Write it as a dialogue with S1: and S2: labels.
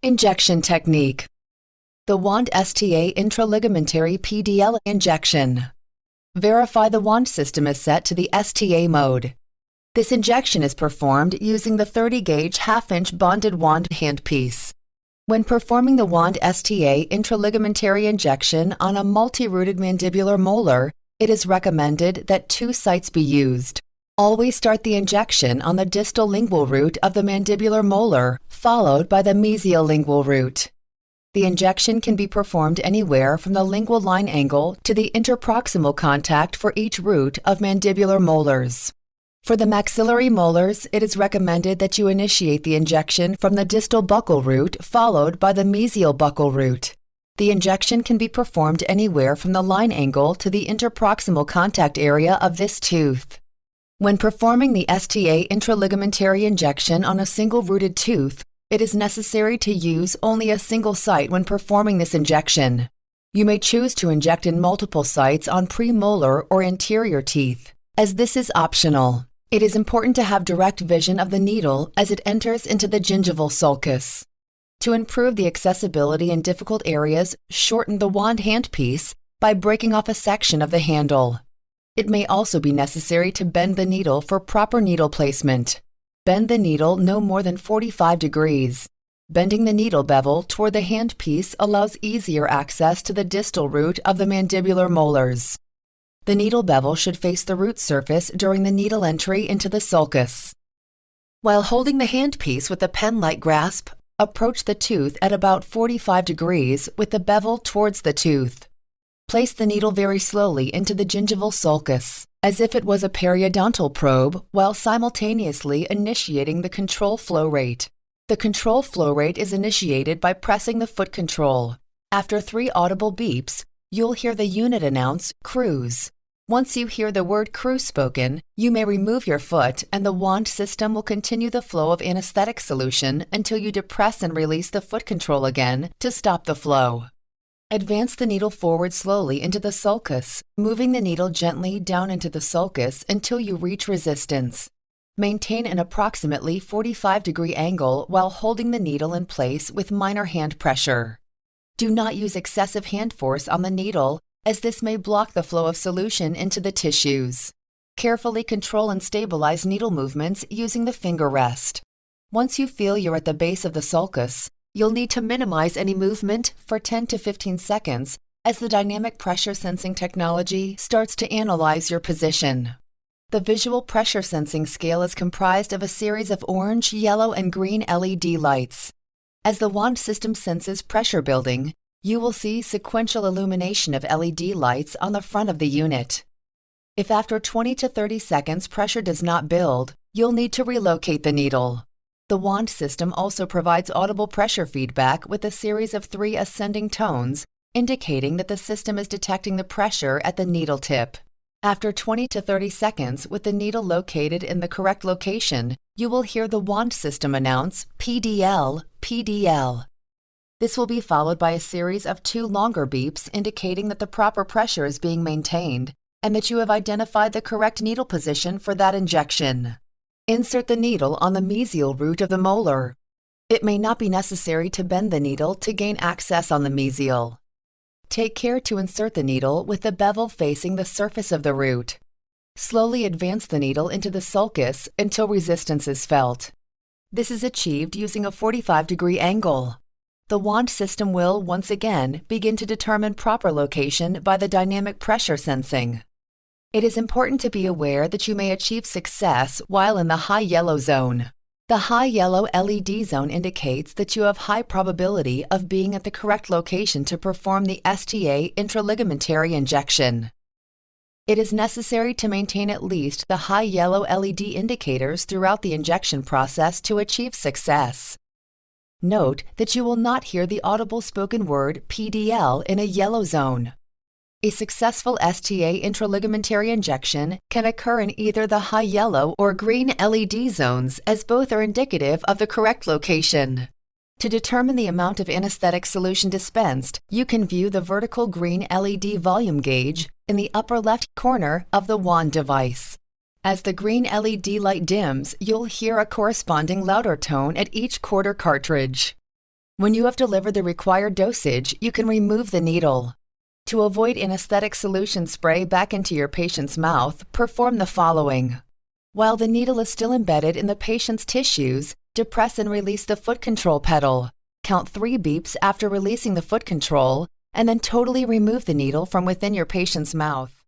S1: Injection technique. The wand STA intraligamentary PDL injection. Verify the wand system is set to the STA mode. This injection is performed using the 30-gauge half-inch bonded wand handpiece. When performing the wand STA intraligamentary injection on a multi-rooted mandibular molar, it is recommended that 2 sites be used. Always start the injection on the distal lingual root of the mandibular molar, followed by the mesial lingual root. The injection can be performed anywhere from the lingual line angle to the interproximal contact for each root of mandibular molars. For the maxillary molars, it is recommended that you initiate the injection from the distal buccal root, followed by the mesial buccal root. The injection can be performed anywhere from the line angle to the interproximal contact area of this tooth. When performing the STA intraligamentary injection on a single-rooted tooth, it is necessary to use only a single site when performing this injection. You may choose to inject in multiple sites on premolar or anterior teeth, as this is optional. It is important to have direct vision of the needle as it enters into the gingival sulcus. To improve the accessibility in difficult areas, shorten the wand handpiece by breaking off a section of the handle. It may also be necessary to bend the needle for proper needle placement. Bend the needle no more than 45 degrees. Bending the needle bevel toward the handpiece allows easier access to the distal root of the mandibular molars. The needle bevel should face the root surface during the needle entry into the sulcus. While holding the handpiece with a pen-like grasp, approach the tooth at about 45 degrees with the bevel towards the tooth. Place the needle very slowly into the gingival sulcus, as if it was a periodontal probe, while simultaneously initiating the control flow rate. The control flow rate is initiated by pressing the foot control. After 3 audible beeps, you'll hear the unit announce cruise. Once you hear the word cruise spoken, you may remove your foot and the wand system will continue the flow of anesthetic solution until you depress and release the foot control again to stop the flow. Advance the needle forward slowly into the sulcus, moving the needle gently down into the sulcus until you reach resistance. Maintain an approximately 45-degree angle while holding the needle in place with minor hand pressure. Do not use excessive hand force on the needle, as this may block the flow of solution into the tissues. Carefully control and stabilize needle movements using the finger rest. Once you feel you're at the base of the sulcus, you'll need to minimize any movement for 10 to 15 seconds as the dynamic pressure sensing technology starts to analyze your position. The visual pressure sensing scale is comprised of a series of orange, yellow, and green LED lights. As the wand system senses pressure building, you will see sequential illumination of LED lights on the front of the unit. If after 20 to 30 seconds pressure does not build, you'll need to relocate the needle. The wand system also provides audible pressure feedback with a series of 3 ascending tones, indicating that the system is detecting the pressure at the needle tip. After 20 to 30 seconds with the needle located in the correct location, you will hear the wand system announce PDL, PDL. This will be followed by a series of 2 longer beeps indicating that the proper pressure is being maintained and that you have identified the correct needle position for that injection. Insert the needle on the mesial root of the molar. It may not be necessary to bend the needle to gain access on the mesial. Take care to insert the needle with the bevel facing the surface of the root. Slowly advance the needle into the sulcus until resistance is felt. This is achieved using a 45-degree angle. The wand system will, once again, begin to determine proper location by the dynamic pressure sensing. It is important to be aware that you may achieve success while in the high yellow zone. The high yellow LED zone indicates that you have high probability of being at the correct location to perform the STA intraligamentary injection. It is necessary to maintain at least the high yellow LED indicators throughout the injection process to achieve success. Note that you will not hear the audible spoken word PDL in a yellow zone. A successful STA intraligamentary injection can occur in either the high yellow or green LED zones, as both are indicative of the correct location. To determine the amount of anesthetic solution dispensed, you can view the vertical green LED volume gauge in the upper left corner of the wand device. As the green LED light dims, you'll hear a corresponding louder tone at each quarter cartridge. When you have delivered the required dosage, you can remove the needle. To avoid anesthetic solution spray back into your patient's mouth, perform the following. While the needle is still embedded in the patient's tissues, depress and release the foot control pedal. Count 3 beeps after releasing the foot control, and then totally remove the needle from within your patient's mouth.